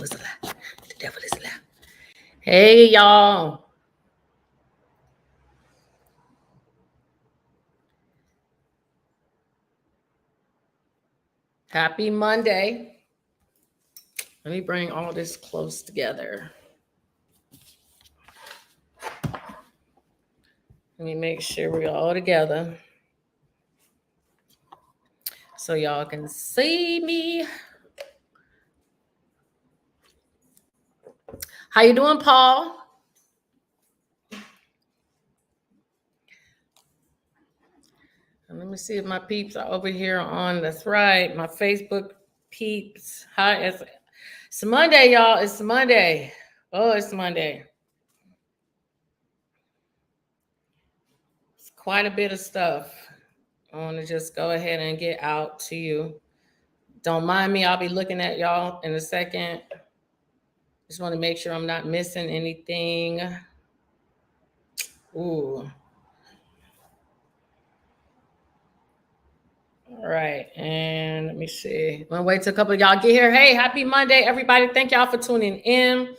is a lie. The devil is a lie. Hey, y'all. Happy Monday. Let me bring all this close together. Let me make sure we're all together so y'all can see me. How you doing, Paul? And let me see if my peeps are over here on. That's right, my Facebook peeps. Hi, it's Monday, y'all. It's Monday. Oh, it's Monday. It's quite a bit of stuff. I want to just go ahead and get out to you. Don't mind me. I'll be looking at y'all in a second. Just want to make sure I'm not missing anything. Ooh. All right. And let me see. I'm gonna wait till a couple of y'all get here. Hey, happy Monday, everybody. Thank y'all for tuning in.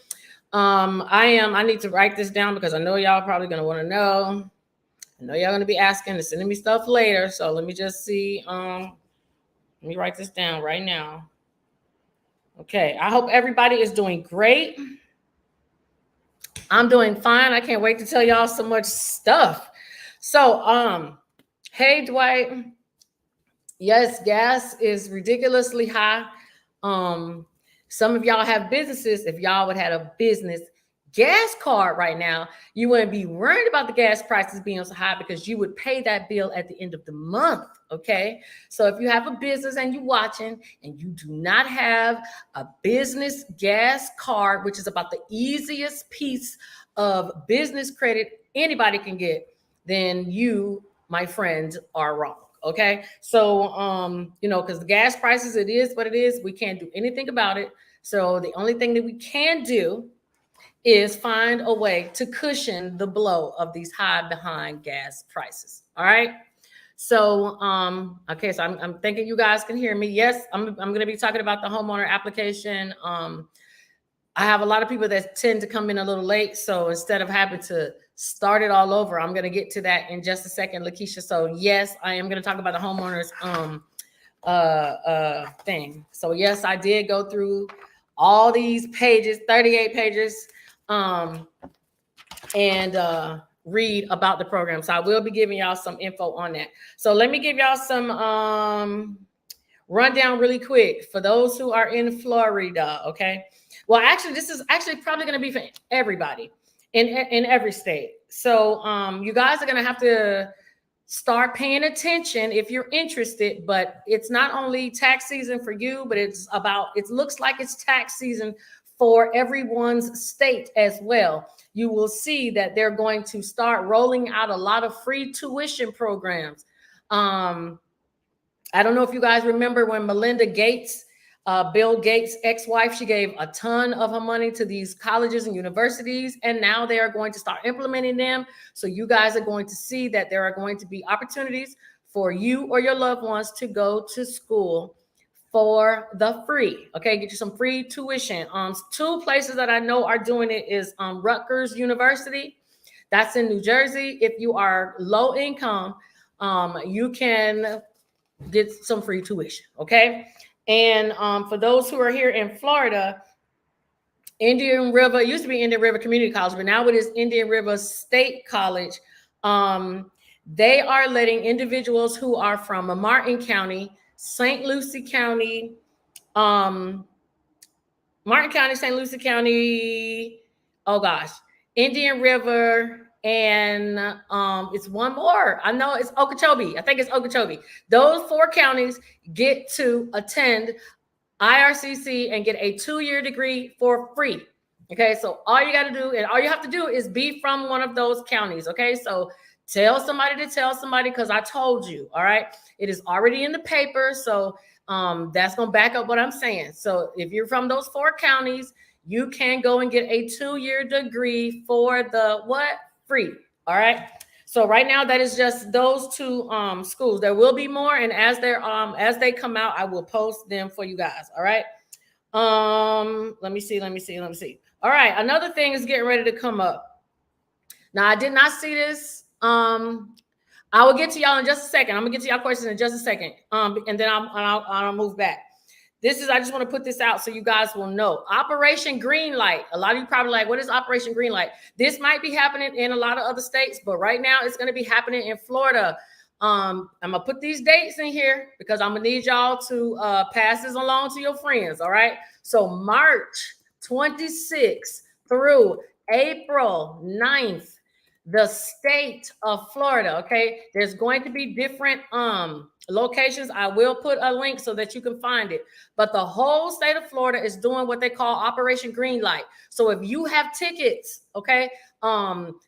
I need to write this down because I know y'all probably gonna want to know. I know y'all gonna be asking and sending me stuff later. So let me just see. Let me write this down right now. Okay. I hope everybody is doing great. I'm doing fine. I can't wait to tell y'all so much stuff. So, hey, Dwight. Yes, gas is ridiculously high. Some of y'all have businesses. If y'all would have a business gas card right now, you wouldn't be worried about the gas prices being so high because you would pay that bill at the end of the month. Okay. So if you have a business and you're watching and you do not have a business gas card, which is about the easiest piece of business credit anybody can get, then you, my friends, are wrong. Okay. So, because the gas prices, it is what it is. We can't do anything about it. So the only thing that we can do is find a way to cushion the blow of these high behind gas prices. All right. So, okay. So I'm thinking you guys can hear me. Yes, I'm going to be talking about the homeowner application. I have a lot of people that tend to come in a little late. So instead of having to start it all over, I'm going to get to that in just a second, Lakeisha. So yes, I am going to talk about the homeowners thing. So yes, I did go through all these pages, 38 pages, and read about the program. So I will be giving y'all some info on that. So let me give y'all some rundown really quick for those who are in Florida. Okay. Well, actually, this is actually probably going to be for everybody in every state. So you guys are going to have to start paying attention if you're interested. But it's not only tax season for you, but it looks like it's tax season for everyone's state as well. You will see that they're going to start rolling out a lot of free tuition programs. I don't know if you guys remember when Melinda Gates, Bill Gates' ex-wife, she gave a ton of her money to these colleges and universities, and now they are going to start implementing them. So you guys are going to see that there are going to be opportunities for you or your loved ones to go to school for the free. Okay, get you some free tuition. Two places that I know are doing it is Rutgers University. That's in New Jersey. If you are low income, you can get some free tuition. Okay. And for those who are here in Florida, Indian River, it used to be Indian River Community College, but now it is Indian River State College. They are letting individuals who are from Martin County, St. Lucie County, Martin County, St. Lucie County, Indian River, and it's one more. I know it's Okeechobee. I think it's Okeechobee. Those 4 counties get to attend IRCC and get a 2-year degree for free. Okay, so all you got to do, and all you have to do is be from one of those counties. Okay, so tell somebody to tell somebody, because I told you. All right, it is already in the paper. So that's going to back up what I'm saying. So if you're from those 4 counties, you can go and get a 2-year degree for the free. All right. So right now that is just those 2 schools. There will be more, and as they come out, I will post them for you guys. All right. Let me see. All right, another thing is getting ready to come up. Now, I did not see this. I will get to y'all in just a second. I'm gonna get to y'all questions in just a second. And then I'll move back. I just want to put this out so you guys will know. Operation Greenlight. A lot of you probably like, what is Operation Greenlight? This might be happening in a lot of other states, but right now it's going to be happening in Florida. I'm gonna put these dates in here because I'm gonna need y'all to pass this along to your friends. All right. So March 26th through April 9th, the state of Florida. Okay, there's going to be different locations. I will put a link so that you can find it. But the whole state of Florida is doing what they call Operation Greenlight. So if you have tickets, okay,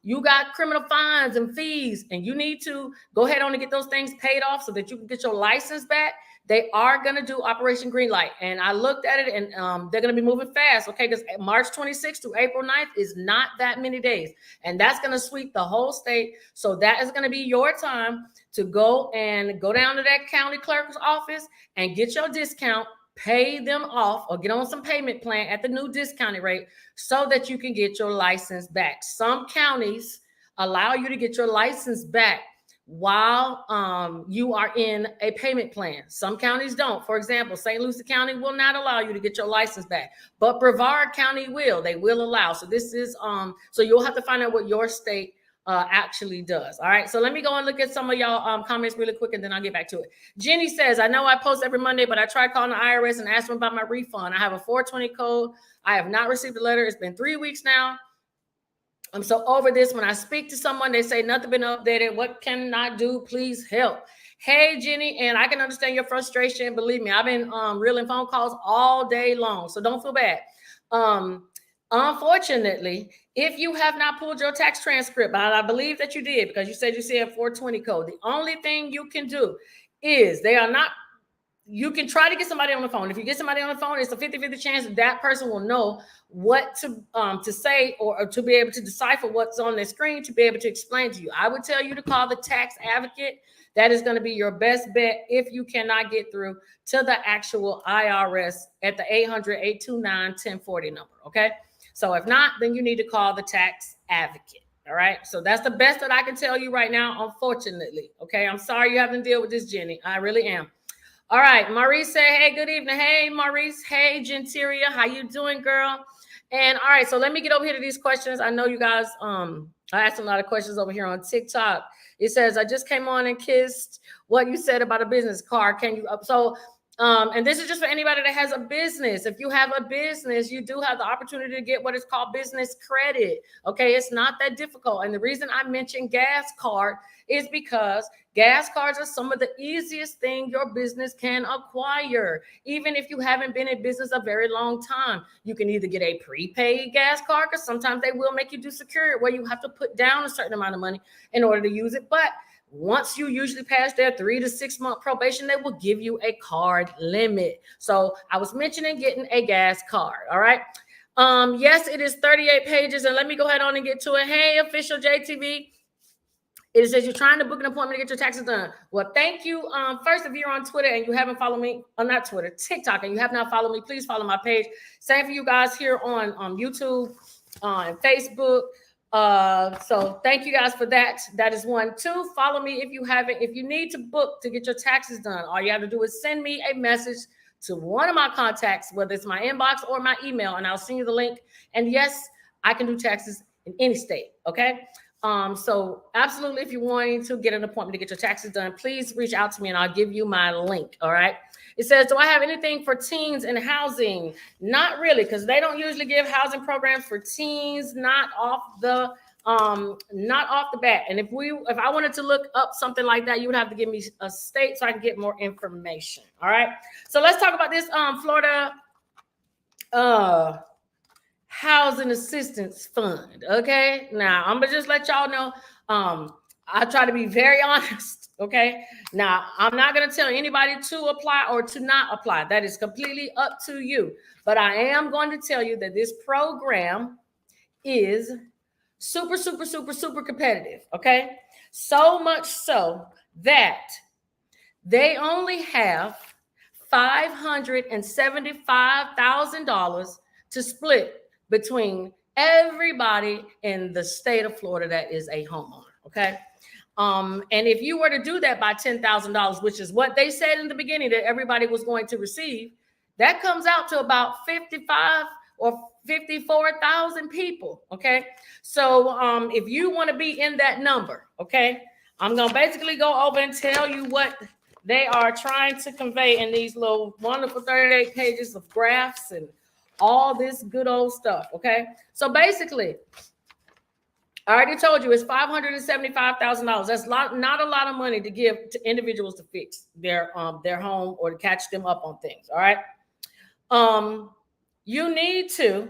you got criminal fines and fees, and you need to go ahead on and get those things paid off so that you can get your license back, they are going to do Operation Greenlight. And I looked at it, and they're going to be moving fast, okay, because March 26th to April 9th is not that many days. And that's going to sweep the whole state. So that is going to be your time to go down to that county clerk's office and get your discount, pay them off, or get on some payment plan at the new discounted rate so that you can get your license back. Some counties allow you to get your license back while you are in a payment plan. Some counties don't. For example, St. Lucie County will not allow you to get your license back, but Brevard County will. They will allow. So this is so you'll have to find out what your state actually does. All right. So let me go and look at some of y'all comments really quick, and then I'll get back to it. Jenny says, I know I post every Monday, but I tried calling the IRS and asked them about my refund. I have a 420 code. I have not received a letter. It's been 3 weeks now. I'm so over this. When I speak to someone, they say nothing been updated. What can I do? Please help. Hey, Jenny, and I can understand your frustration. Believe me, I've been reeling phone calls all day long, so don't feel bad. Unfortunately, if you have not pulled your tax transcript, and I believe that you did because you said you see a 420 code, the only thing you can do is you can try to get somebody on the phone. If you get somebody on the phone, it's a 50-50 chance that person will know what to say or to be able to decipher what's on their screen to be able to explain to you. I would tell you to call the tax advocate. That is going to be your best bet if you cannot get through to the actual IRS at the 800-829-1040 number, okay? So if not, then you need to call the tax advocate, all right? So that's the best that I can tell you right now, unfortunately, okay? I'm sorry you having to deal with this, Jenny. I really am. All right, Maurice said, hey, good evening. Hey, Maurice. Hey, Genteria. How you doing, girl? And all right, so let me get over here to these questions. I know you guys, I asked a lot of questions over here on TikTok. It says, I just came on and kissed what you said about a business card. Can you, and this is just for anybody that has a business. If you have a business, you do have the opportunity to get what is called business credit. Okay, it's not that difficult. And the reason I mentioned gas card is because gas cards are some of the easiest thing your business can acquire. Even if you haven't been in business a very long time, you can either get a prepaid gas card, because sometimes they will make you do security where you have to put down a certain amount of money in order to use it. But once you usually pass their 3 to 6 month probation, they will give you a card limit. So I was mentioning getting a gas card. All right. Yes, it is 38 pages. And let me go ahead on and get to it. Hey, official JTV. It says you're trying to book an appointment to get your taxes done. Well, thank you. First, if you're on Twitter and you haven't followed me, not Twitter, TikTok, and you have not followed me, please follow my page. Same for you guys here on YouTube, on Facebook. So thank you guys for that. That is 1. 2, follow me if you haven't. If you need to book to get your taxes done, all you have to do is send me a message to one of my contacts, whether it's my inbox or my email, and I'll send you the link. And yes, I can do taxes in any state. Okay. So absolutely, if you're wanting to get an appointment to get your taxes done, please reach out to me and I'll give you my link. All right. It says, do I have anything for teens in housing? Not really, because they don't usually give housing programs for teens, not off the bat. And if I wanted to look up something like that, you would have to give me a state so I can get more information. All right. So let's talk about this Florida Housing Assistance Fund. Okay. Now I'm gonna just let y'all know. I try to be very honest. Okay. Now I'm not gonna tell anybody to apply or to not apply. That is completely up to you. But I am going to tell you that this program is super competitive. Okay. So much so that they only have $575,000 to split between everybody in the state of Florida that is a homeowner. Okay. And if you were to do that by $10,000, which is what they said in the beginning that everybody was going to receive, that comes out to about 55 or 54,000 people. Okay. So if you want to be in that number, okay, I'm going to basically go over and tell you what they are trying to convey in these little wonderful 38 pages of graphs and all this good old stuff. Okay. So basically, I already told you it's $575,000. That's not a lot of money to give to individuals to fix their home or to catch them up on things. All right. You need to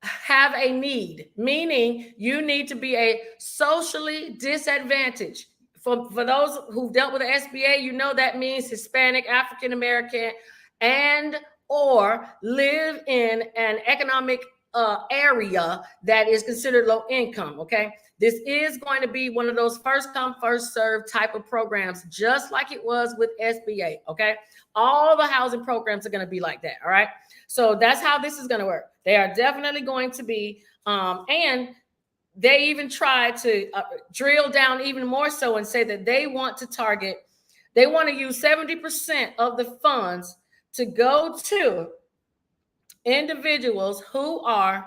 have a need, meaning you need to be a socially disadvantaged. For those who've dealt with the SBA, you know that means Hispanic, African American, and or live in an economic area that is considered low income. Okay, this is going to be one of those first come first serve type of programs, just like it was with SBA. Okay, all the housing programs are going to be like that. All right, so that's how this is going to work. They are definitely going to be, and they even try to drill down even more so and say that they want to use 70% of the funds to go to individuals who are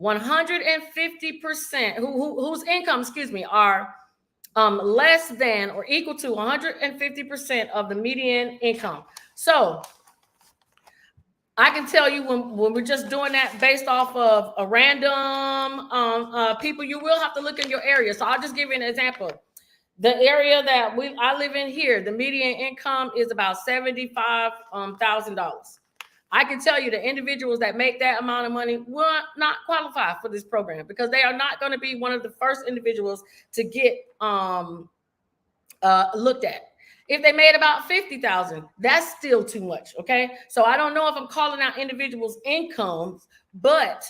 150%, whose income, are less than or equal to 150% of the median income. So I can tell you when we're just doing that based off of a random people, you will have to look in your area. So I'll just give you an example. The area that I live in here, the median income is about $75,000. I can tell you the individuals that make that amount of money will not qualify for this program because they are not going to be one of the first individuals to get looked at. If they made about 50,000, that's still too much. Okay. So I don't know if I'm calling out individuals' incomes, but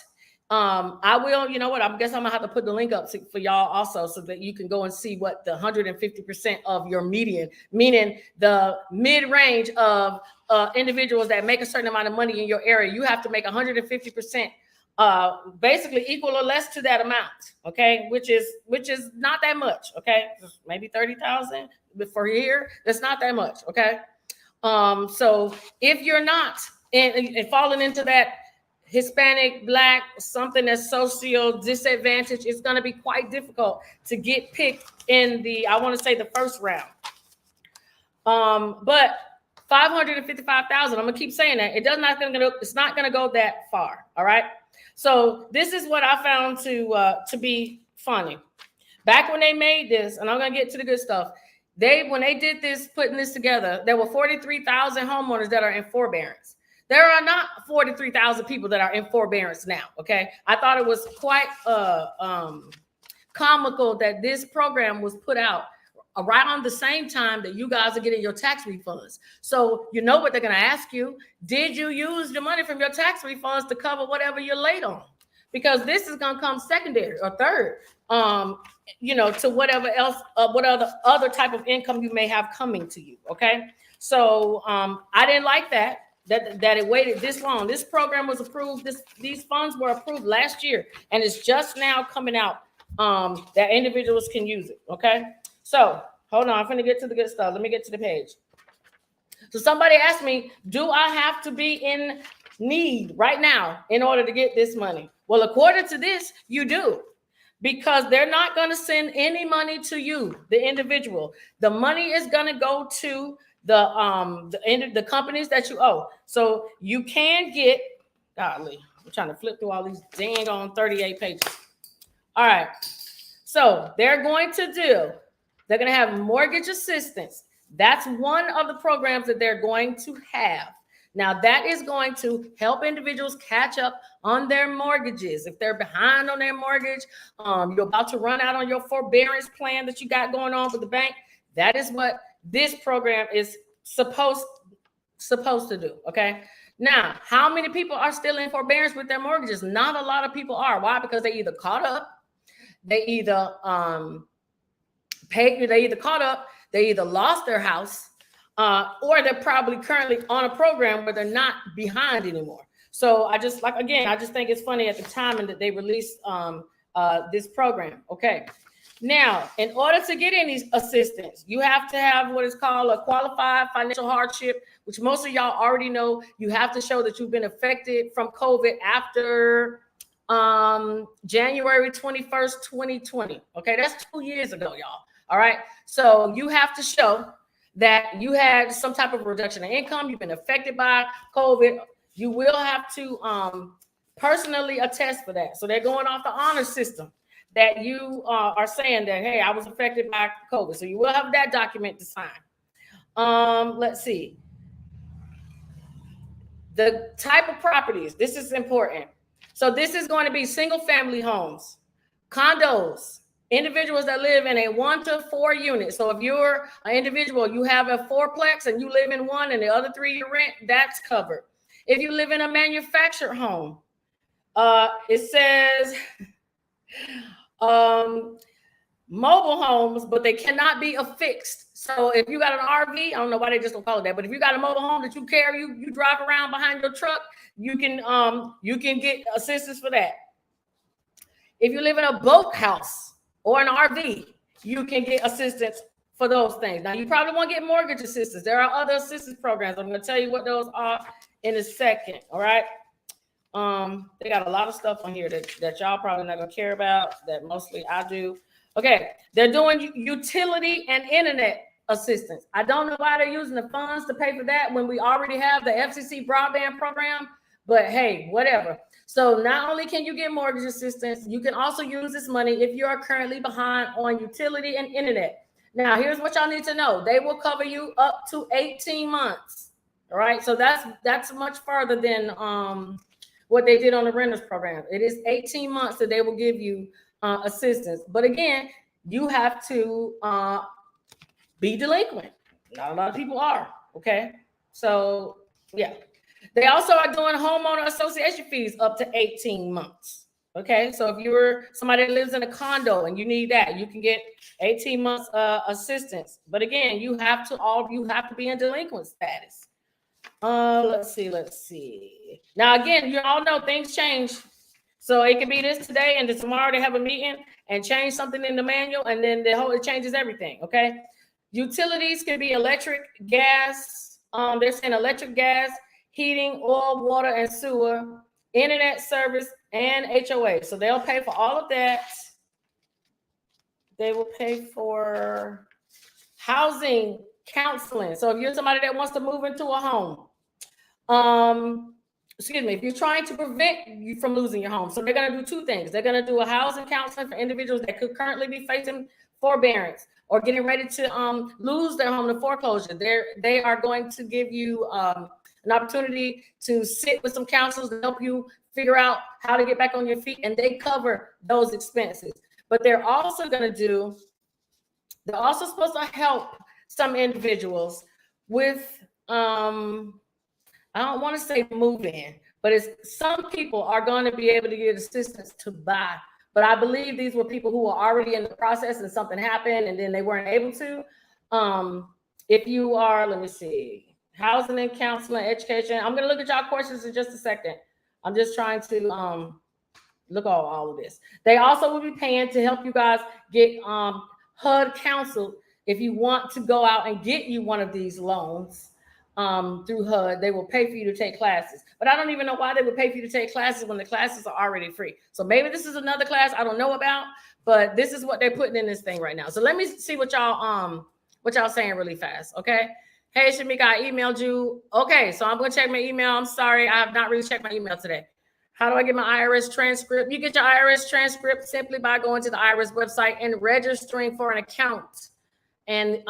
I will, you know what? I guess I'm gonna have to put the link up for y'all also so that you can go and see what the 150% of your median, meaning the mid-range of individuals that make a certain amount of money in your area, you have to make 150% basically equal or less to that amount. Okay, which is not that much. Okay, maybe 30,000 for here. That's not that much. Okay, so if you're not in falling into that Hispanic, Black, something that's social disadvantage, it's going to be quite difficult to get picked in the, I want to say the first round. But 555,000, I'm going to keep saying that. It's not going to go that far. All right. So this is what I found to be funny. Back when they made this, and I'm going to get to the good stuff. When they did this, putting this together, there were 43,000 homeowners that are in forbearance. There are not 43,000 people that are in forbearance now. Okay. I thought it was quite comical that this program was put out around the same time that you guys are getting your tax refunds. So you know what they're going to ask you. Did you use the money from your tax refunds to cover whatever you're late on? Because this is going to come secondary or third, to whatever else, what other type of income you may have coming to you. Okay. So I didn't like that it waited this long. This program was approved. These funds were approved last year, and it's just now coming out that individuals can use it. Okay. So hold on. I'm going to get to the good stuff. Let me get to the page. So somebody asked me, do I have to be in need right now in order to get this money? Well, according to this, you do, because they're not going to send any money to you, the individual. The money is going to go to the companies that you owe. So you can get, golly, I'm trying to flip through all these dang on 38 pages. All right. So they're going to have mortgage assistance. That's one of the programs that they're going to have. Now that is going to help individuals catch up on their mortgages. If they're behind on their mortgage, you're about to run out on your forbearance plan that you got going on with the bank. That is what this program is supposed to do. Okay. Now, how many people are still in forbearance with their mortgages? Not a lot of people are. Why? Because they either caught up, they either caught up, they either lost their house, or they're probably currently on a program where they're not behind anymore. So I just think it's funny at the timing that they released this program. Okay. Now, in order to get any assistance, you have to have what is called a qualified financial hardship, which most of y'all already know. You have to show that you've been affected from COVID after January 21st, 2020. Okay, that's 2 years ago, y'all. All right. So you have to show that you had some type of reduction in income, you've been affected by COVID. You will have to personally attest for that. So they're going off the honor system that you are saying that, hey, I was affected by COVID. So you will have that document to sign. Let's see. The type of properties, this is important. So this is going to be single family homes, condos, individuals that live in a 1 to 4 unit. So if you're an individual, you have a fourplex and you live in one and the other 3 you rent, that's covered. If you live in a manufactured home, it says mobile homes, but they cannot be affixed. So if you got an RV, I don't know why they just don't call it that, but if you got a mobile home that you carry, you drive around behind your truck, you can get assistance for that. If you live in a boat house or an RV, you can get assistance for those things. Now, you probably won't get mortgage assistance. There are other assistance programs. I'm going to tell you what those are in a second. All right. They got a lot of stuff on here that y'all probably not going to care about, that mostly I do. Okay. They're doing utility and internet assistance. I don't know why they're using the funds to pay for that when we already have the FCC broadband program, but hey, whatever. So not only can you get mortgage assistance, you can also use this money if you are currently behind on utility and internet. Now, here's what y'all need to know. They will cover you up to 18 months. All right. So that's much further than what they did on the renters program. It is 18 months that they will give you assistance. But again, you have to be delinquent. Not a lot of people are. Okay. So yeah. They also are doing homeowner association fees up to 18 months. Okay. So if you're somebody that lives in a condo and you need that, you can get 18 months assistance. But again, you have to be in delinquent status. Let's see. Now, again, you all know things change. So it can be this today and then tomorrow they have a meeting and change something in the manual and then it changes everything. Okay. Utilities can be electric, gas. They're saying electric, gas, heating, oil, water, and sewer, internet service, and HOA. So they'll pay for all of that. They will pay for housing, counseling. So if you're somebody that wants to move into a home, if you're trying to prevent you from losing your home. So they're going to do 2 things. They're going to do a housing counseling for individuals that could currently be facing forbearance or getting ready to lose their home to foreclosure. They are going to give you an opportunity to sit with some counselors to help you figure out how to get back on your feet, and they cover those expenses. But they're also supposed to help some individuals with, I don't want to say move in, but some people are going to be able to get assistance to buy. But I believe these were people who were already in the process and something happened and then they weren't able to. If you are, let me see, housing and counseling, education. I'm going to look at y'all questions in just a second. I'm just trying to look at all of this. They also will be paying to help you guys get HUD counseled if you want to go out and get you one of these loans. Through HUD, they will pay for you to take classes. But I don't even know why they would pay for you to take classes when the classes are already free. So maybe this is another class I don't know about, but this is what they're putting in this thing right now. So let me see what y'all saying really fast. Okay. Hey, Shamika, I emailed you. Okay, so I'm going to check my email. I'm sorry, I have not really checked my email today. How do I get my IRS transcript? You get your IRS transcript simply by going to the IRS website and registering for an account. And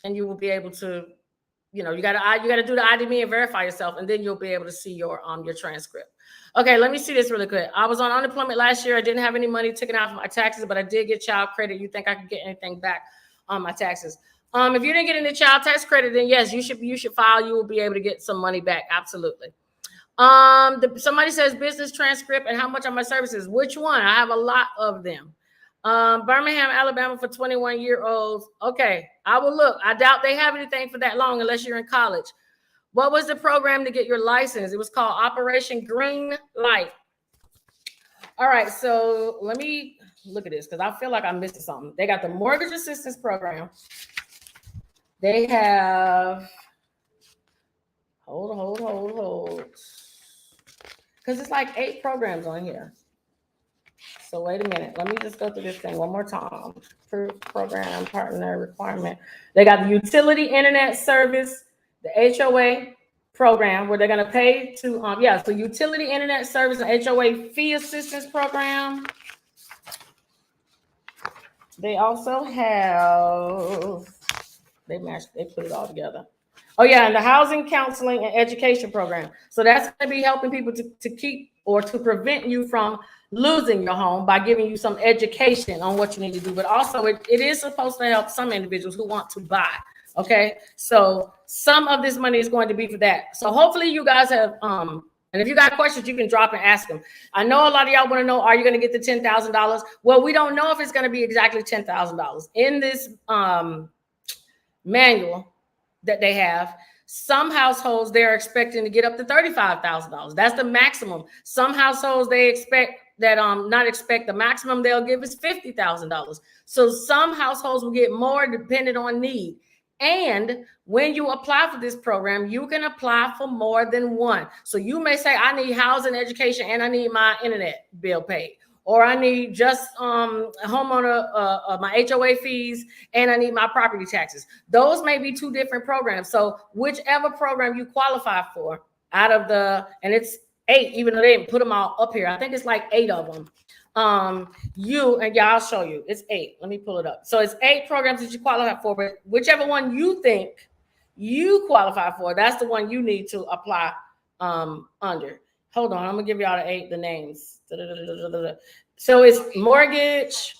you will be able to, you got to do the ID and verify yourself, and then you'll be able to see your transcript. Okay, let me see this really quick. I was on unemployment last year. I didn't have any money taken out for my taxes, but I did get child credit. You think I could get anything back on my taxes? If you didn't get any child tax credit, then yes, you should file. You will be able to get some money back. Absolutely. Somebody says business transcript and how much are my services? Which one? I have a lot of them. Birmingham, Alabama for 21-year-olds. Okay, I will look. I doubt they have anything for that long unless you're in college. What was the program to get your license? It was called Operation Green Light. All right, so let me look at this because I feel like I'm missing something. They got the mortgage assistance program. They have, hold. Because it's like 8 programs on here. So wait a minute. Let me just go through this thing one more time. Program, partner, requirement. They got the utility internet service, the HOA program where they're going to pay to, so utility internet service and HOA fee assistance program. They also have, they put it all together. Oh yeah, and the housing counseling and education program. So that's going to be helping people to keep or to prevent you from losing your home by giving you some education on what you need to do. But also it is supposed to help some individuals who want to buy. Okay, so some of this money is going to be for that. So hopefully you guys have, and if you got questions, you can drop and ask them. I know a lot of y'all want to know, are you going to get the $10,000? Well, we don't know if it's going to be exactly $10,000. In this manual that they have, some households, they're expecting to get up to $35,000. That's the maximum. Some households, they expect that, the maximum they'll give is $50,000. So some households will get more depending on need. And when you apply for this program, you can apply for more than one. So you may say, I need housing, education, and I need my internet bill paid. Or I need just homeowner, my HOA fees, and I need my property taxes. Those may be 2 different programs. So whichever program you qualify for out of the, and it's 8, even though they didn't put them all up here. I think it's like 8 of them. I'll show you. It's 8. Let me pull it up. So it's 8 programs that you qualify for, but whichever one you think you qualify for, that's the one you need to apply under. Hold on, I'm gonna give y'all the names. So it's mortgage,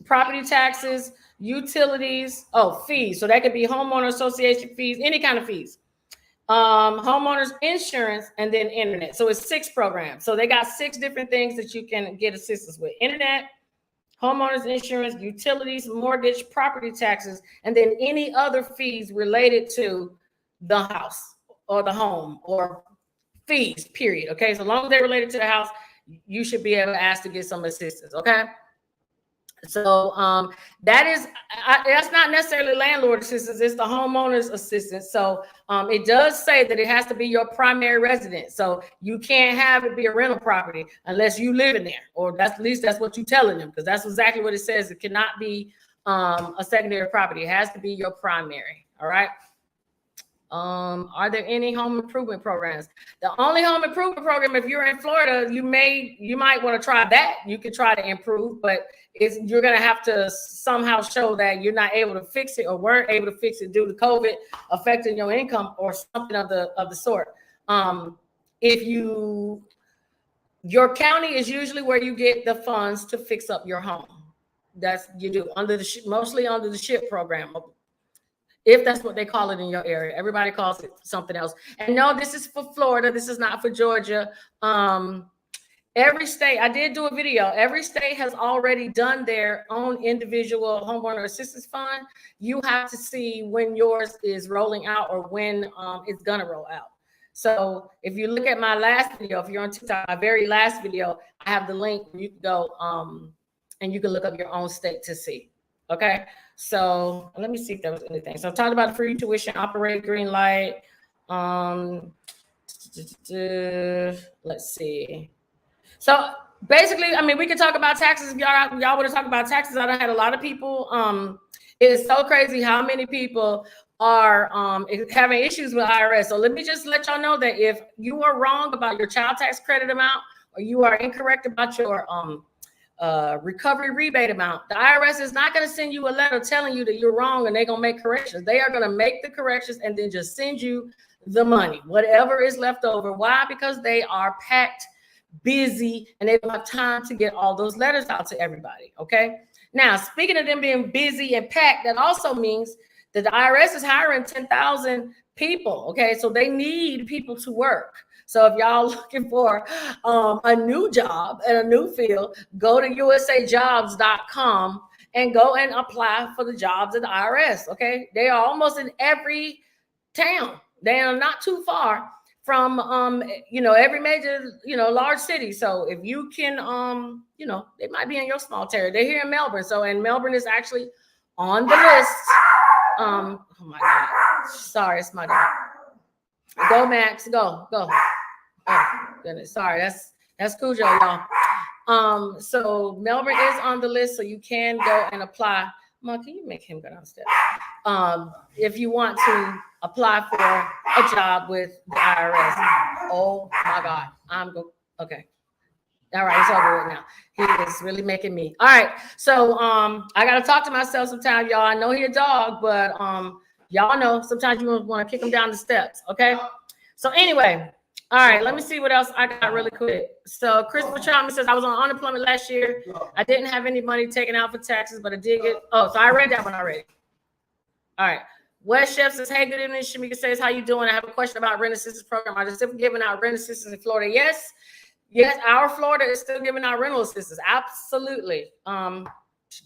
property taxes, utilities, fees. So that could be homeowner association fees, any kind of fees. Homeowners insurance, and then internet. So it's 6 programs. So they got 6 different things that you can get assistance with: internet, homeowners insurance, utilities, mortgage, property taxes, and then any other fees related to the house or the home or fees, period. Okay, so long as they're related to the house, you should be able to ask to get some assistance. Okay, so that's not necessarily landlord assistance, it's the homeowner's assistance. So it does say that it has to be your primary residence. So you can't have it be a rental property unless you live in there, or at least that's what you're telling them, because that's exactly what it says. It cannot be a secondary property. It has to be your primary. All right. Are there any home improvement programs? The only home improvement program, if you're in Florida, you might want to try that. You can try to improve, but you're going to have to somehow show that you're not able to fix it or weren't able to fix it due to COVID affecting your income or something of the sort. Your county is usually where you get the funds to fix up your home. That's you do mostly under the SHIP program. If that's what they call it in your area. Everybody calls it something else. And no, this is for Florida. This is not for Georgia. Every state, I did do a video. Every state has already done their own individual homeowner assistance fund. You have to see when yours is rolling out or when it's gonna roll out. So if you look at my last video, if you're on TikTok, my very last video, I have the link where you can go and you can look up your own state to see. Okay, so let me see if there was anything. So I talked about free tuition, operate green light. Let's see. So basically, I mean, we could talk about taxes. If y'all want to talk about taxes, I done had a lot of people. It is so crazy how many people are having issues with IRS. So let me just let y'all know that if you are wrong about your child tax credit amount, or you are incorrect about your recovery rebate amount, the IRS is not going to send you a letter telling you that you're wrong and they're going to make corrections. They are going to make the corrections and then just send you the money, whatever is left over. Why? Because they are packed, busy, and they don't have time to get all those letters out to everybody. Okay. Now, speaking of them being busy and packed, that also means that the IRS is hiring 10,000 people. Okay. So they need people to work. So if y'all looking for a new job and a new field, go to usajobs.com and go and apply for the jobs at the IRS. Okay, they are almost in every town. They are not too far from every major large city. So if you can they might be in your small territory. They're here in Melbourne. So and Melbourne is actually on the list. Oh my God, sorry, it's my dog. Go Max, go. Oh goodness, sorry, that's Cujo, y'all. So Melbourne is on the list, so you can go and apply. Mom, can you make him go downstairs? If you want to apply for a job with the IRS. Oh my God, okay. All right, it's over with now. He is really making me. All right, so I gotta talk to myself sometimes, y'all. I know he a dog, but y'all know sometimes you want to kick him down the steps. Okay. So anyway, all right, let me see what else I got really quick. So Christopher Chalmers says, I was on unemployment last year. I didn't have any money taken out for taxes, but I did get. Oh, so I read that one already. All right. Wes Chef says, hey, good evening. Shamika says, how you doing? I have a question about rent assistance program. Are they still giving out rent assistance in Florida? Yes, our Florida is still giving out rental assistance. Absolutely.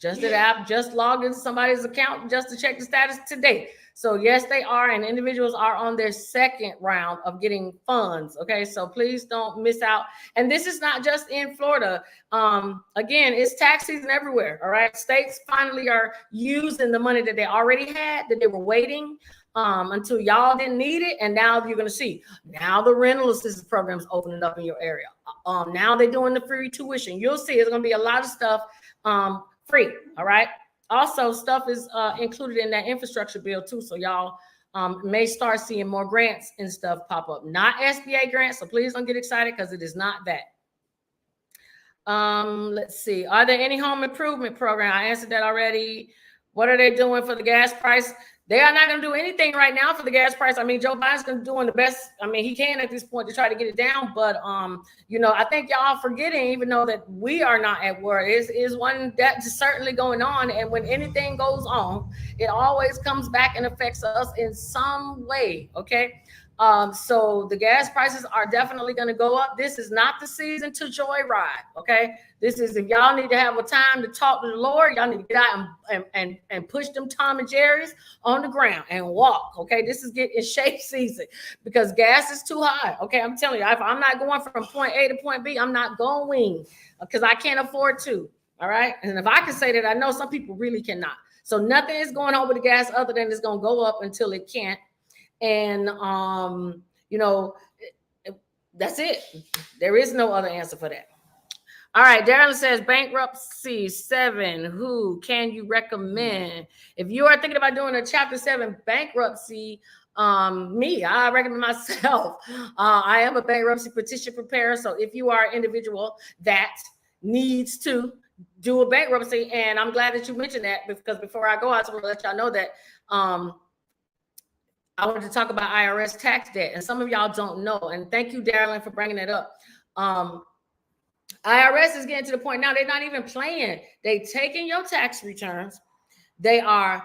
Just did app, just logged into somebody's account just to check the status today. So yes, they are, and individuals are on their second round of getting funds. Okay, so please don't miss out. And this is not just in Florida. Again, it's tax season everywhere. All right, states finally are using the money that they already had, that they were waiting until y'all didn't need it, and now you're going to see. Now the rental assistance program is opening up in your area. Now they're doing the free tuition. You'll see it's going to be a lot of stuff free. All right. Also, stuff is included in that infrastructure bill too. So y'all may start seeing more grants and stuff pop up. Not SBA grants, so please don't get excited because it is not that. Let's see. Are there any home improvement program? I answered that already. What are they doing for the gas price? They are not going to do anything right now for the gas price. I mean, Joe Biden's going to do the best. I mean, he can at this point to try to get it down. But, I think y'all forgetting, even though that we are not at war, is one that's certainly going on. And when anything goes on, it always comes back and affects us in some way. Okay. So the gas prices are definitely going to go up. This is not the season to joyride. Okay. This is, if y'all need to have a time to talk to the Lord, y'all need to get out and push them Tom and Jerry's on the ground and walk. Okay. This is getting shape season because gas is too high. Okay. I'm telling you, if I'm not going from point A to point B, I'm not going because I can't afford to. All right. And if I can say that, I know some people really cannot. So nothing is going on with the gas other than it's going to go up until it can't. And, that's it. There is no other answer for that. All right. Darren says Bankruptcy 7. Who can you recommend? If you are thinking about doing a Chapter 7 bankruptcy, I recommend myself. I am a bankruptcy petition preparer. So if you are an individual that needs to do a bankruptcy, and I'm glad that you mentioned that because before I go, I just want to let y'all know that, I wanted to talk about IRS tax debt, and some of y'all don't know. And thank you, Darren, for bringing it up. IRS is getting to the point now they're not even playing. They're taking your tax returns. They are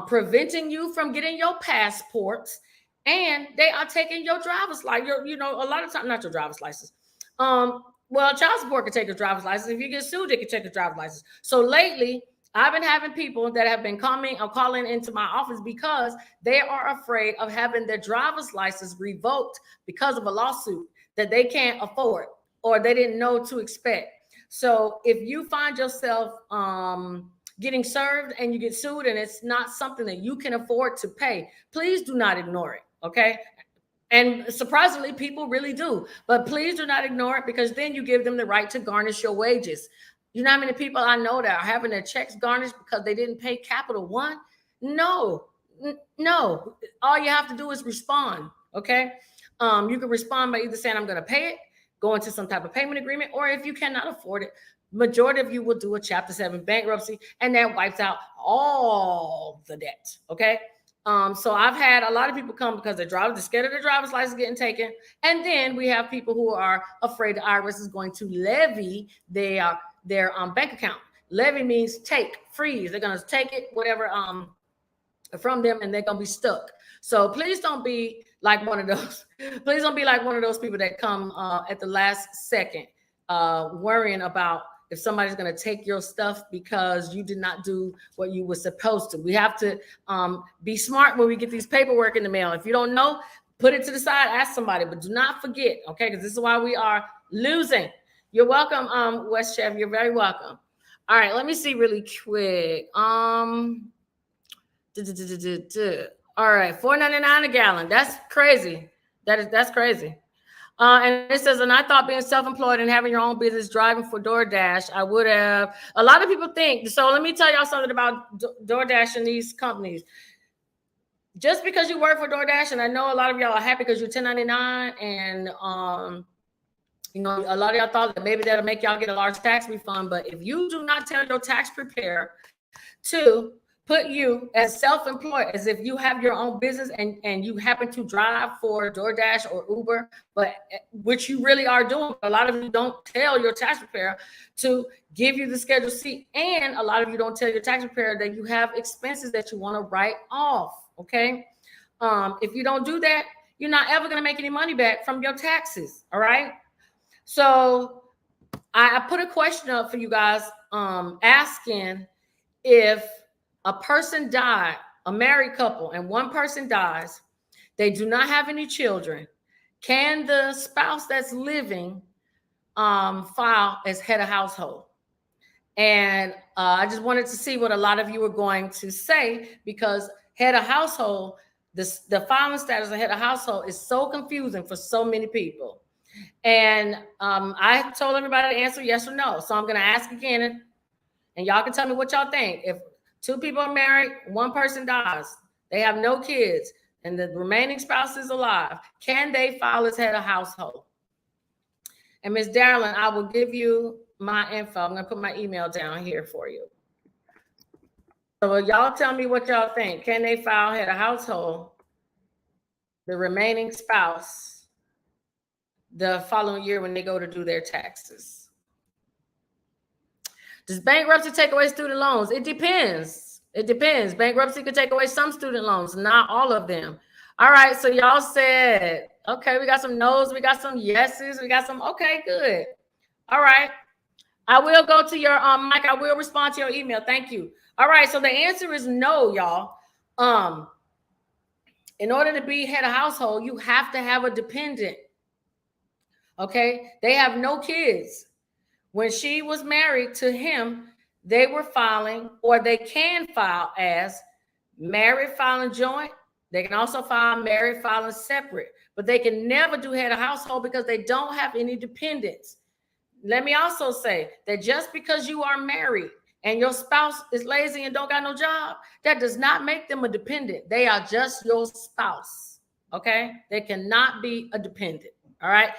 preventing you from getting your passports, and they are taking your driver's license. A lot of times, not your driver's license. Well, child support can take a driver's license. If you get sued, they can take a driver's license. So lately, I've been having people that have been calling into my office because they are afraid of having their driver's license revoked because of a lawsuit that they can't afford or they didn't know to expect. So if you find yourself getting served and you get sued and it's not something that you can afford to pay, please do not ignore it, okay? And surprisingly, people really do. But please do not ignore it because then you give them the right to garnish your wages. You know how many people I know that are having their checks garnished because they didn't pay Capital One? No. All you have to do is respond, okay? You can respond by either saying, I'm going to pay it, go into some type of payment agreement, or if you cannot afford it, majority of you will do a Chapter 7 bankruptcy, and that wipes out all the debt, okay? So I've had a lot of people come because they're scared of their driver's license getting taken. And then we have people who are afraid the IRS is going to levy their bank account. Levy means freeze. They're going to take it, whatever, from them, and they're going to be stuck. So please don't be like one of those. Please don't be like one of those people that come at the last second, worrying about if somebody's going to take your stuff because you did not do what you were supposed to. We have to be smart when we get these paperwork in the mail. If you don't know, put it to the side, ask somebody, but do not forget, okay? Because this is why we are losing. You're welcome, West Chef. You're very welcome. All right, let me see really quick. All right, $4.99 a gallon. That's crazy. That's crazy. And it says, and I thought being self-employed and having your own business, driving for DoorDash, I would have. A lot of people think. So let me tell y'all something about DoorDash and these companies. Just because you work for DoorDash, and I know a lot of y'all are happy because you're 1099, and you know, a lot of y'all thought that maybe that'll make y'all get a large tax refund. But if you do not tell your tax preparer to put you as self-employed, as if you have your own business and you happen to drive for DoorDash or Uber, but which you really are doing. A lot of you don't tell your tax preparer to give you the Schedule C, and a lot of you don't tell your tax preparer that you have expenses that you want to write off, okay? If you don't do that, you're not ever going to make any money back from your taxes, all right? So I put a question up for you guys asking if a person died, a married couple, and one person dies, they do not have any children, can the spouse that's living file as head of household? And I just wanted to see what a lot of you were going to say, because head of household, the filing status of head of household is so confusing for so many people. And I told everybody to answer yes or no. So I'm going to ask again, and y'all can tell me what y'all think. If two people are married, one person dies, they have no kids, and the remaining spouse is alive, can they file as head of household? And Ms. Darlin, I will give you my info. I'm going to put my email down here for you. So y'all tell me what y'all think. Can they file head of household, the remaining spouse, the following year when they go to do their taxes? Does bankruptcy take away student loans? It depends. It depends. Bankruptcy could take away some student loans, not all of them. All right, so y'all said, okay, we got some no's, we got some yeses, we got some, okay, good. All right. I will go to your Mike, I will respond to your email. Thank you. All right, so the answer is no, y'all. In order to be head of household, you have to have a dependent. Okay, they have no kids. When she was married to him, they were filing, or they can file as married filing joint. They can also file married filing separate, but they can never do head of household because they don't have any dependents. Let me also say that just because you are married and your spouse is lazy and don't got no job, that does not make them a dependent. They are just your spouse, okay? They cannot be a dependent, all right?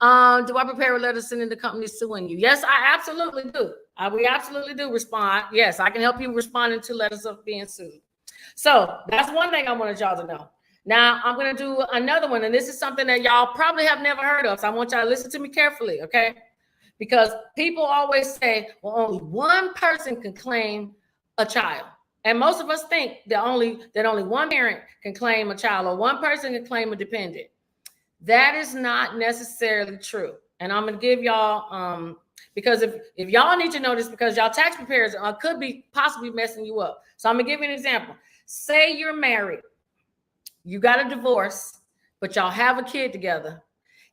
Do I prepare a letter sending the company suing you? Yes, I absolutely do. We absolutely do respond. Yes, I can help you responding to letters of being sued. So that's one thing I wanted y'all to know. Now I'm going to do another one, and this is something that y'all probably have never heard of. So I want y'all to listen to me carefully, okay? Because people always say, well, only one person can claim a child. And most of us think that only one parent can claim a child, or one person can claim a dependent. That is not necessarily true. And I'm going to give y'all, because if y'all need to know this, because y'all tax preparers could be possibly messing you up. So I'm going to give you an example. Say you're married, you got a divorce, but y'all have a kid together.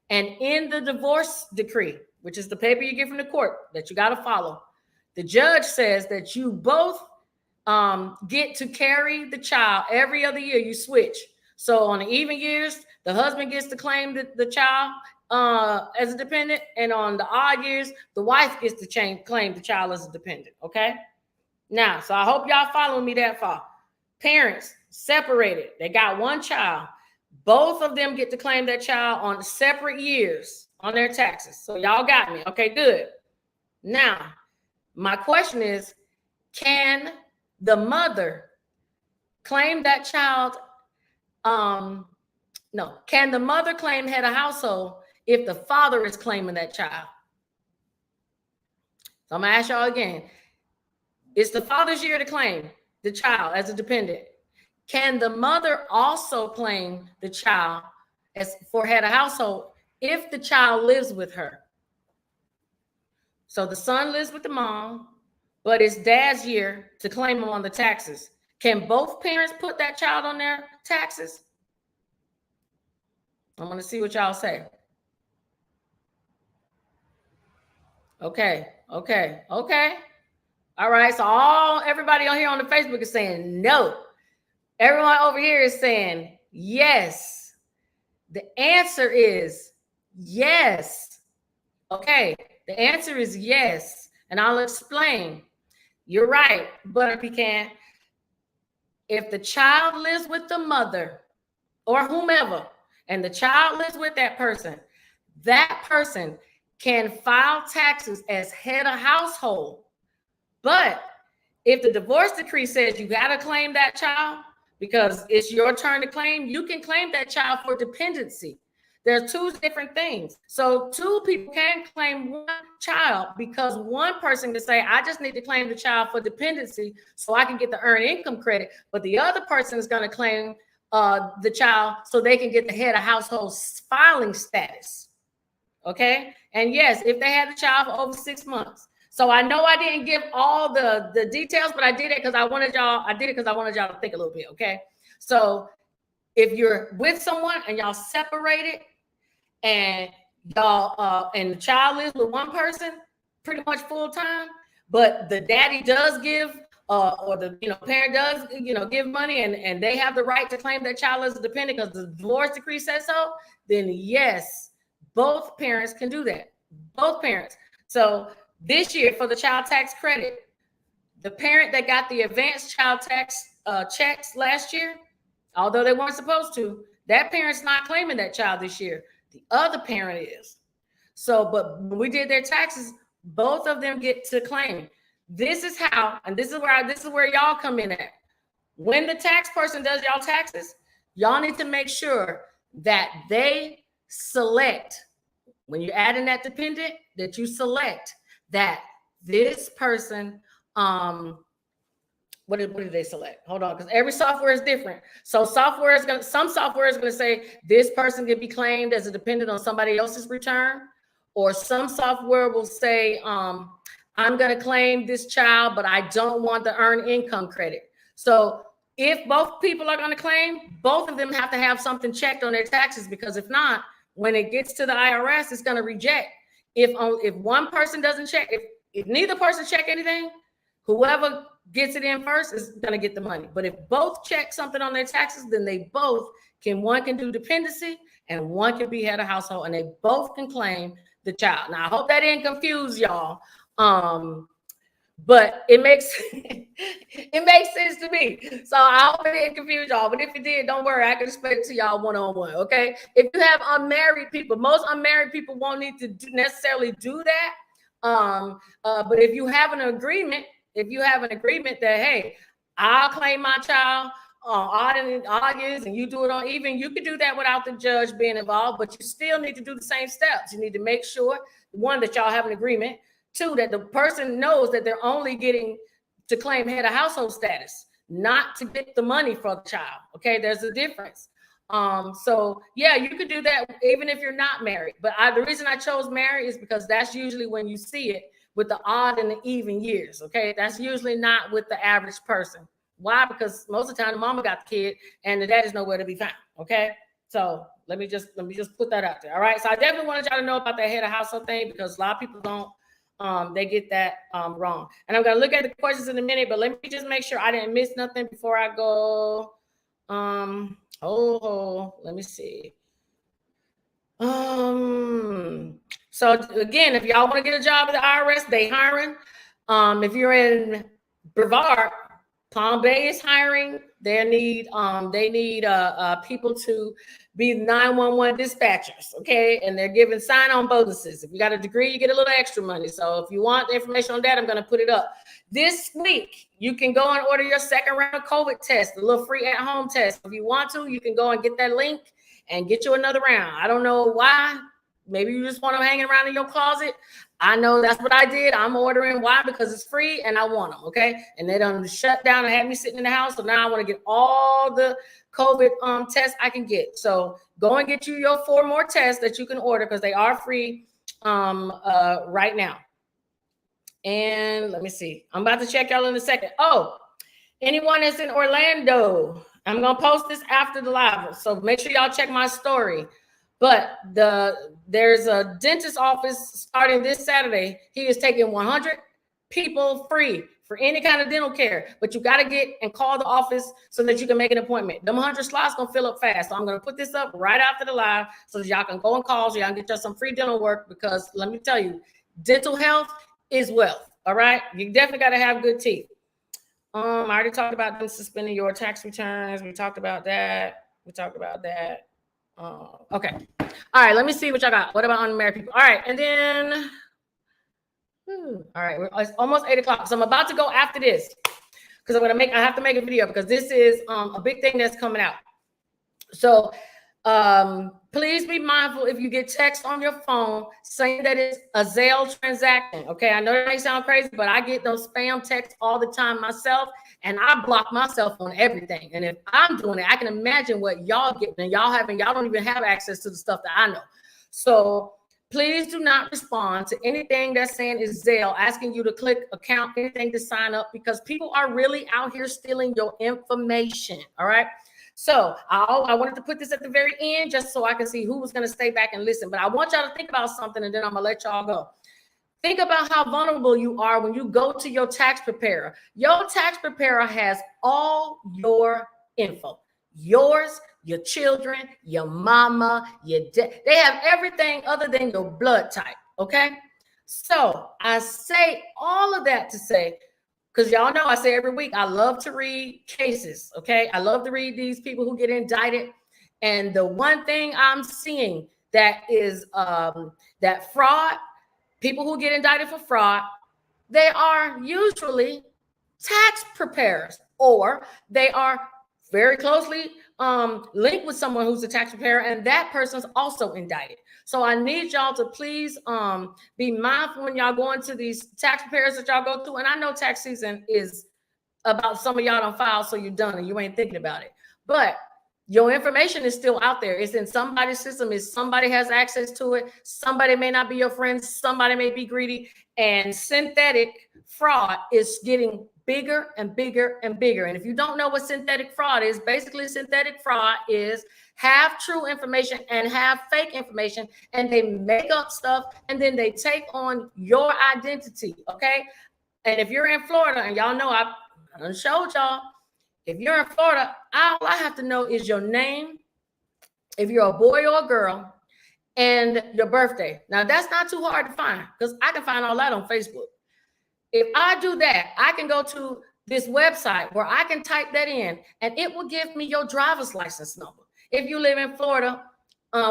And in the divorce decree, which is the paper you get from the court that you got to follow, the judge says that you both get to carry the child every other year. You switch. So on the even years, the husband gets to claim the child as a dependent, and on the odd years, the wife gets to claim the child as a dependent, okay? Now, so I hope y'all following me that far. Parents separated, they got one child. Both of them get to claim that child on separate years on their taxes. So y'all got me, okay, good. Now, my question is, can the mother claim that child? No, can the mother claim head of household if the father is claiming that child? So I'm gonna ask y'all again. It's the father's year to claim the child as a dependent. Can the mother also claim the child as for head of household if the child lives with her. So the son lives with the mom, but it's dad's year to claim him on the taxes. Can both parents put that child on their taxes? I'm going to see what y'all say. Okay. All right. So everybody on here on the Facebook is saying no. Everyone over here is saying yes. The answer is yes. Okay. The answer is yes. And I'll explain. You're right, Butter Pecan. If the child lives with the mother or whomever, and the child lives with that person can file taxes as head of household. But if the divorce decree says you got to claim that child because it's your turn to claim, you can claim that child for dependency. There are two different things. So two people can claim one child because one person can say, I just need to claim the child for dependency so I can get the earned income credit. But the other person is going to claim the child so they can get the head of household filing status. Okay. And yes, if they had the child for over 6 months. So I know I didn't give all the details, but I did it because I wanted y'all to think a little bit. Okay. So if you're with someone and y'all separated and y'all and the child lives with one person pretty much full time, but the daddy does give or the parent does give money and they have the right to claim that child as a dependent because the divorce decree says so, then yes, both parents can do that. Both parents. So this year for the child tax credit, the parent that got the advanced child tax checks last year, although they weren't supposed to, that parent's not claiming that child this year. The other parent is. So, but when we did their taxes, both of them get to claim. This is how, and this is where y'all come in at. When the tax person does y'all taxes, y'all need to make sure that they select, when you're adding that dependent, that you select that this person, what did they select? Hold on, because every software is different. So some software is gonna say this person can be claimed as a dependent on somebody else's return, or some software will say, I'm gonna claim this child, but I don't want the earned income credit. So if both people are gonna claim, both of them have to have something checked on their taxes, because if not, when it gets to the IRS, it's gonna reject. If one person doesn't check, if neither person check anything, whoever gets it in first is going to get the money. But if both check something on their taxes, then they both one can do dependency and one can be head of household, and they both can claim the child. Now, I hope that didn't confuse y'all. But it makes sense to me. So I hope it didn't confuse y'all. But if it did, don't worry. I can explain it to y'all one-on-one. Okay. If you have unmarried people, most unmarried people won't need to necessarily do that. But if you have an agreement, that, hey, I'll claim my child odd years and you do it on even, you could do that without the judge being involved, but you still need to do the same steps. You need to make sure, one, that y'all have an agreement. Two, that the person knows that they're only getting to claim head of household status, not to get the money for the child. Okay, there's a difference. So yeah, you could do that even if you're not married. But the reason I chose married is because that's usually when you see it with the odd and the even years. Okay, that's usually not with the average person. Why? Because most of the time the mama got the kid and the daddy's nowhere to be found. Okay, so let me just put that out there. All right, so I definitely wanted y'all to know about that head of household thing, because a lot of people don't. They get that wrong. And I'm going to look at the questions in a minute, but let me just make sure I didn't miss nothing before I go. Let me see. So again, if y'all want to get a job at the IRS, they hiring. If you're in Brevard, Palm Bay is hiring. They need people to be 911 dispatchers, okay? And they're giving sign-on bonuses. If you got a degree, you get a little extra money. So if you want the information on that, I'm going to put it up. This week, you can go and order your second round of COVID test, a little free at-home test. If you want to, you can go and get that link and get you another round. I don't know why. Maybe you just want them hanging around in your closet. I know that's what I did. I'm ordering. Why? Because it's free and I want them. Okay. And they done shut down and had me sitting in the house. So now I want to get all the COVID tests I can get. So go and get you your 4 more tests that you can order because they are free right now. And let me see. I'm about to check y'all in a second. Oh, anyone that's in Orlando, I'm going to post this after the live. So make sure y'all check my story. But there's a dentist office starting this Saturday. He is taking 100 people free for any kind of dental care. But you got to get and call the office so that you can make an appointment. Them 100 slots going to fill up fast. So I'm going to put this up right after the live so that y'all can go and call so y'all can get y'all some free dental work. Because let me tell you, dental health is wealth. All right. You definitely got to have good teeth. I already talked about them suspending your tax returns. We talked about that. Okay. All right. Let me see what y'all got. What about unmarried people? All right. And then, all right. It's almost 8 o'clock. So I'm about to go after this because I have to make a video because this is a big thing that's coming out. So please be mindful if you get text on your phone saying that it's a Zelle transaction. Okay, I know that may sound crazy, but I get those spam texts all the time myself, and I block myself on everything. And if I'm doing it, I can imagine what y'all get, and y'all don't even have access to the stuff that I know. So please do not respond to anything that's saying is Zelle, asking you to click account, anything to sign up, because people are really out here stealing your information. All right. So I wanted to put this at the very end just so I can see who was going to stay back and listen. But I want y'all to think about something, and then I'm going to let y'all go. Think about how vulnerable you are when you go to your tax preparer. Your tax preparer has all your info. Yours, your children, your mama, your dad. They have everything other than your blood type, okay? So I say all of that to say, because y'all know I say every week, I love to read cases, okay? I love to read these people who get indicted. And the one thing I'm seeing that is that fraud, people who get indicted for fraud, they are usually tax preparers, or they are very closely linked with someone who's a tax preparer, and that person's also indicted. So I need y'all to please be mindful when y'all go into these tax preparers that y'all go through. And I know tax season is about some of y'all don't file, so you're done and you ain't thinking about it. But your information is still out there. It's in somebody's system. Somebody has access to it. Somebody may not be your friend. Somebody may be greedy. And synthetic fraud is getting bigger and bigger and bigger. And if you don't know what synthetic fraud is, basically synthetic fraud is have true information and have fake information, and they make up stuff and then they take on your identity, okay? And if you're in Florida, and y'all know I done showed y'all, if you're in Florida, all I have to know is your name, if you're a boy or a girl, and your birthday. Now, that's not too hard to find because I can find all that on Facebook. If I do that, I can go to this website where I can type that in, and it will give me your driver's license number. If you live in Florida,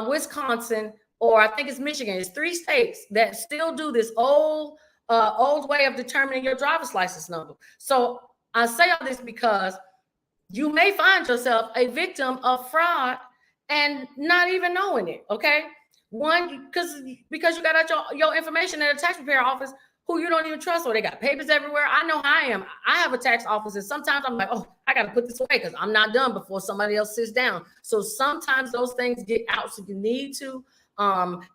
Wisconsin, or I think it's Michigan, it's 3 states that still do this old way of determining your driver's license number. So I say all this because you may find yourself a victim of fraud and not even knowing it, okay? One, because you got out your information at a tax preparer office who you don't even trust, or they got papers everywhere. I know how I am. I have a tax office, and sometimes I'm like, oh, I got to put this away because I'm not done before somebody else sits down. So sometimes those things get out. So you need to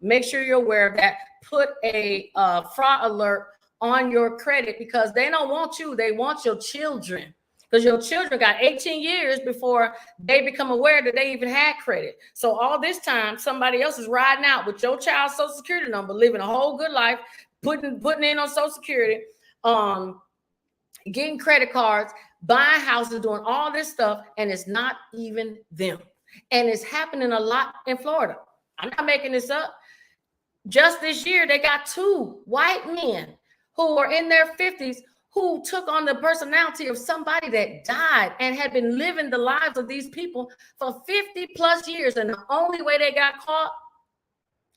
make sure you're aware of that. Put a fraud alert on your credit because they don't want you. They want your children. Because your children got 18 years before they become aware that they even had credit. So all this time, somebody else is riding out with your child's social security number, living a whole good life, putting in on social security, getting credit cards, buying houses, doing all this stuff, and it's not even them. And it's happening a lot in Florida. I'm not making this up. Just this year, they got 2 white men who are in their 50s who took on the personality of somebody that died and had been living the lives of these people for 50 plus years. And the only way they got caught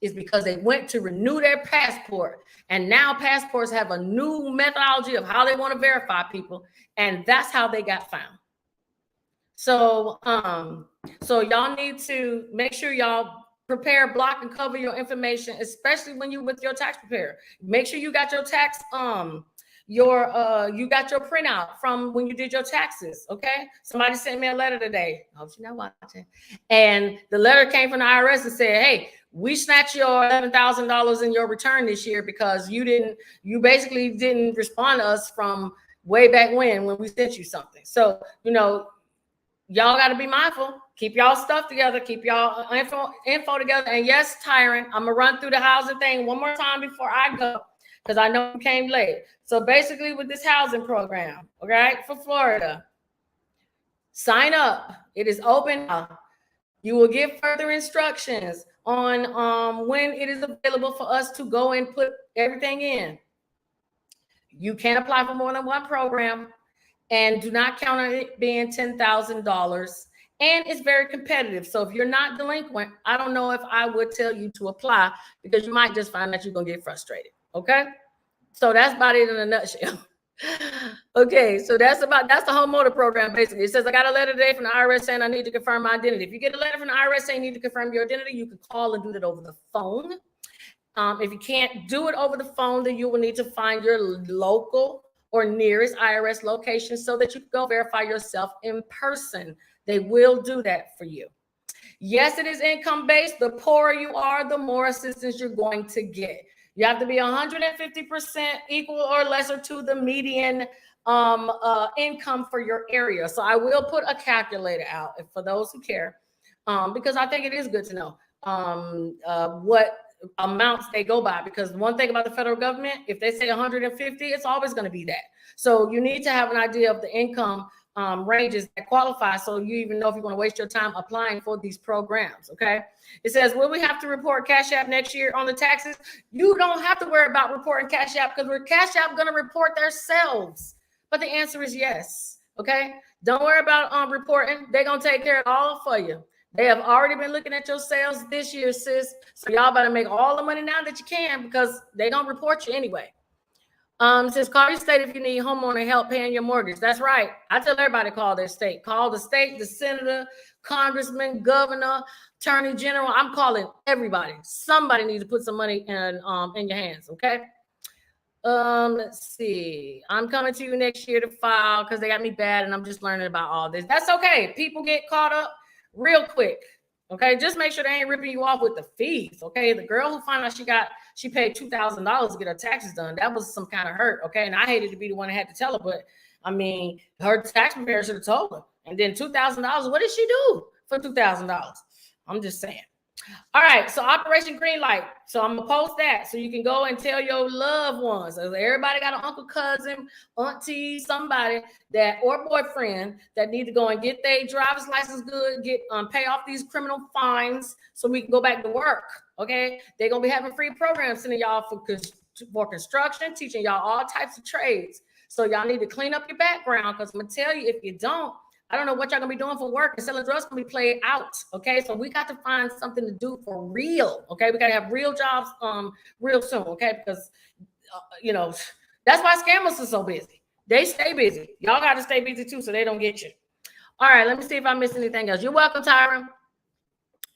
is because they went to renew their passport. And now passports have a new methodology of how they want to verify people. And that's how they got found. So, so y'all need to make sure y'all prepare, block, and cover your information, especially when you with your tax preparer. Make sure you got your tax, you got your printout from when you did your taxes. Okay. Somebody sent me a letter today. I hope you're not watching. And the letter came from the IRS and said, hey, we snatched your $11,000 in your return this year because you basically didn't respond to us from way back when we sent you something. So, you know, y'all got to be mindful. Keep y'all stuff together. Keep y'all info together. And yes, Tyron, I'm gonna run through the housing thing one more time before I go, because I know you came late. So basically, with this housing program, okay, for Florida, sign up. It is open now. You will get further instructions on when it is available for us to go and put everything in. You can apply for more than one program, and do not count on it being $10,000. And it's very competitive. So if you're not delinquent, I don't know if I would tell you to apply, because you might just find that you're going to get frustrated. Okay. So that's about it in a nutshell. Okay. So that's the home motor program. Basically, it says, I got a letter today from the IRS saying I need to confirm my identity. If you get a letter from the IRS saying you need to confirm your identity, you can call and do that over the phone. If you can't do it over the phone, then you will need to find your local or nearest IRS location so that you can go verify yourself in person. They will do that for you. Yes, it is income-based. The poorer you are, the more assistance you're going to get. You have to be 150% equal or lesser to the median income for your area. So I will put a calculator out for those who care, because I think it is good to know what amounts they go by, because one thing about the federal government, if they say 150, it's always going to be that. So you need to have an idea of the income ranges that qualify, so you even know if you're going to waste your time applying for these programs. Okay. It says, will we have to report Cash App next year on the taxes? You don't have to worry about reporting Cash App, because we're Cash App going to report themselves. But the answer is yes. Okay. Don't worry about reporting. They're going to take care of it all for you. They have already been looking at your sales this year, sis. So y'all better make all the money now that you can, because they don't report you anyway. It says, call your state if you need homeowner help paying your mortgage. That's right. I tell everybody, call their state. Call the state, the senator, congressman, governor, attorney general. I'm calling everybody. Somebody needs to put some money in your hands. Okay. Let's see. I'm coming to you next year to file because they got me bad and I'm just learning about all this. That's okay. People get caught up real quick. Okay, just make sure they ain't ripping you off with the fees. Okay, the girl who found out she paid $2,000 to get her taxes done, that was some kind of hurt. Okay, and I hated to be the one that had to tell her, but I mean, her tax preparer should have told her. And then $2,000, what did she do for $2,000? I'm just saying. All right, so Operation Greenlight. So I'm gonna post that so you can go and tell your loved ones. So everybody got an uncle, cousin, auntie, somebody that or boyfriend that need to go and get their driver's license good, get pay off these criminal fines so we can go back to work. Okay, they're gonna be having free programs sending y'all for construction, teaching y'all all types of trades. So y'all need to clean up your background, because I'm gonna tell you, if you don't, I don't know what y'all gonna be doing for work, and selling drugs gonna be played out. Okay, so we got to find something to do for real. Okay, we gotta have real jobs real soon. Okay, because you know, that's why scammers are so busy. They stay busy. Y'all got to stay busy too, so they don't get you. All right, let me see if I missed anything else. You're welcome, Tyron.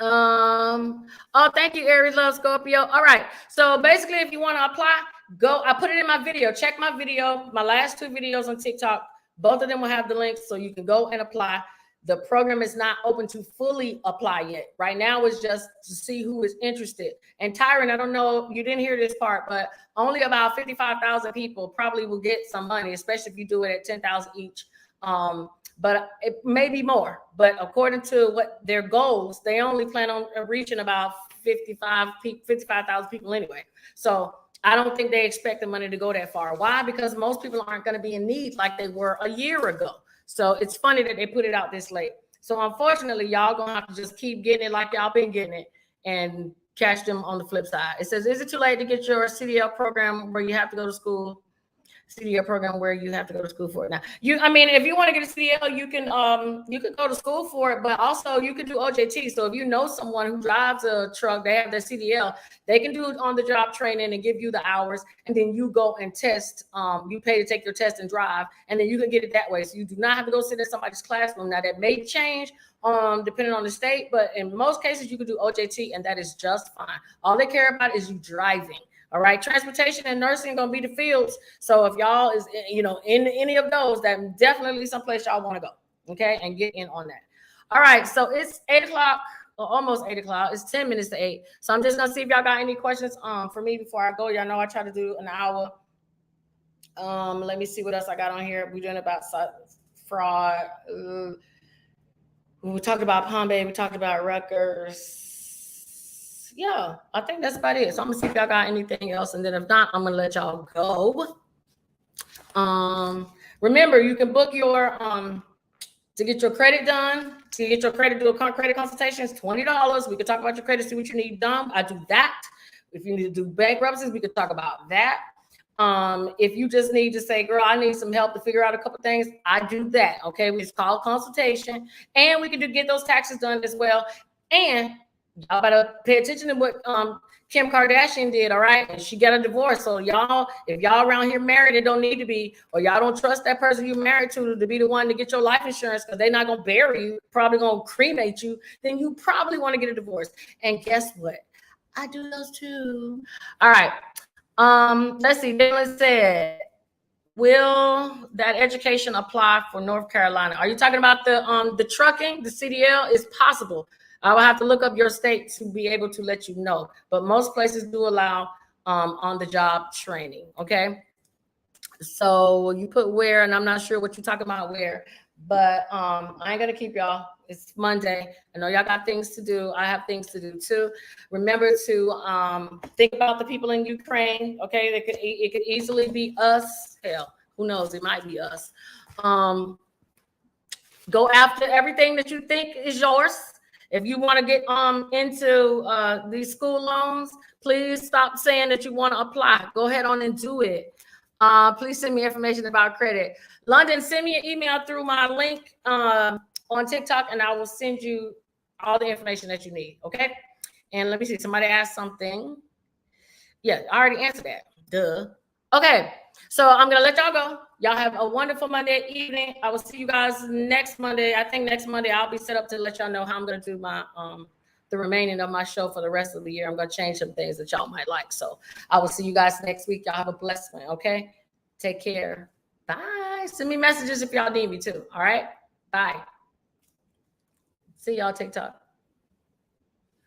Oh, thank you, Aries Love Scorpio. All right, so basically, if you want to apply, go. I put it in my video. Check my video, my last 2 videos on TikTok. Both of them will have the links, so you can go and apply. The program is not open to fully apply yet. Right now, it's just to see who is interested. And Tyron, I don't know, you didn't hear this part, but only about 55,000 people probably will get some money, especially if you do it at 10,000 each. But it may be more. But according to what their goals, they only plan on reaching about 55,000 people anyway. So I don't think they expect the money to go that far. Why? Because most people aren't going to be in need like they were a year ago. So it's funny that they put it out this late. So unfortunately, y'all going to have to just keep getting it like y'all been getting it and catch them on the flip side. It says, is it too late to get your CDL program where you have to go to school? CDL program where you have to go to school for it. Now, I mean, if you want to get a CDL, you can go to school for it, but also you can do OJT. So if you know someone who drives a truck, they have their CDL, they can do on the job training and give you the hours, and then you go and test. You pay to take your test and drive, and then you can get it that way. So you do not have to go sit in somebody's classroom. Now that may change depending on the state, but in most cases you can do OJT, and that is just fine. All they care about is you driving. All right, transportation and nursing gonna be the fields. So if y'all is in any of those, that definitely someplace y'all want to go. Okay, and get in on that. All right, so it's 8 o'clock, or almost 8 o'clock. It's 10 minutes to 8. So I'm just gonna see if y'all got any questions for me before I go. Y'all know I try to do an hour. Let me see what else I got on here. We're doing about fraud. We talked about Palm Bay. We talked about Rutgers. Yeah, I think that's about it. So I'm gonna see if y'all got anything else, and then if not, I'm gonna let y'all go. Remember, you can book your to get your credit done. To get your credit, do a credit consultation, it's $20. We can talk about your credit, see what you need done. I do that. If you need to do bankruptcies, we could talk about that. If you just need to say, girl, I need some help to figure out a couple things, I do that. Okay, it's called consultation, and we can get those taxes done as well. And y'all better pay attention to what Kim Kardashian did, all right? And she got a divorce. So y'all, if y'all around here married, it don't need to be, or y'all don't trust that person you married to be the one to get your life insurance because they're not gonna bury you, probably gonna cremate you, then you probably want to get a divorce. And guess what? I do those too. All right. Let's see. Dylan said, will that education apply for North Carolina? Are you talking about the trucking, the CDL? Is possible. I will have to look up your state to be able to let you know. But most places do allow on-the-job training, okay? So you put where, and I'm not sure what you're talking about where, but I ain't going to keep y'all. It's Monday. I know y'all got things to do. I have things to do too. Remember to think about the people in Ukraine, okay? It could easily be us. Hell, who knows? It might be us. Go after everything that you think is yours. If you want to get into these school loans, please stop saying that you want to apply. Go ahead on and do it. Please send me information about credit. London, send me an email through my link on TikTok, and I will send you all the information that you need, okay? And let me see. Somebody asked something. Yeah, I already answered that. Duh. Okay, so I'm going to let y'all go. Y'all have a wonderful Monday evening. I will see you guys next Monday. I think next Monday I'll be set up to let y'all know how I'm going to do my the remaining of my show for the rest of the year. I'm going to change some things that y'all might like. So I will see you guys next week. Y'all have a blessed one, okay? Take care. Bye. Send me messages if y'all need me to. All right? Bye. See y'all TikTok.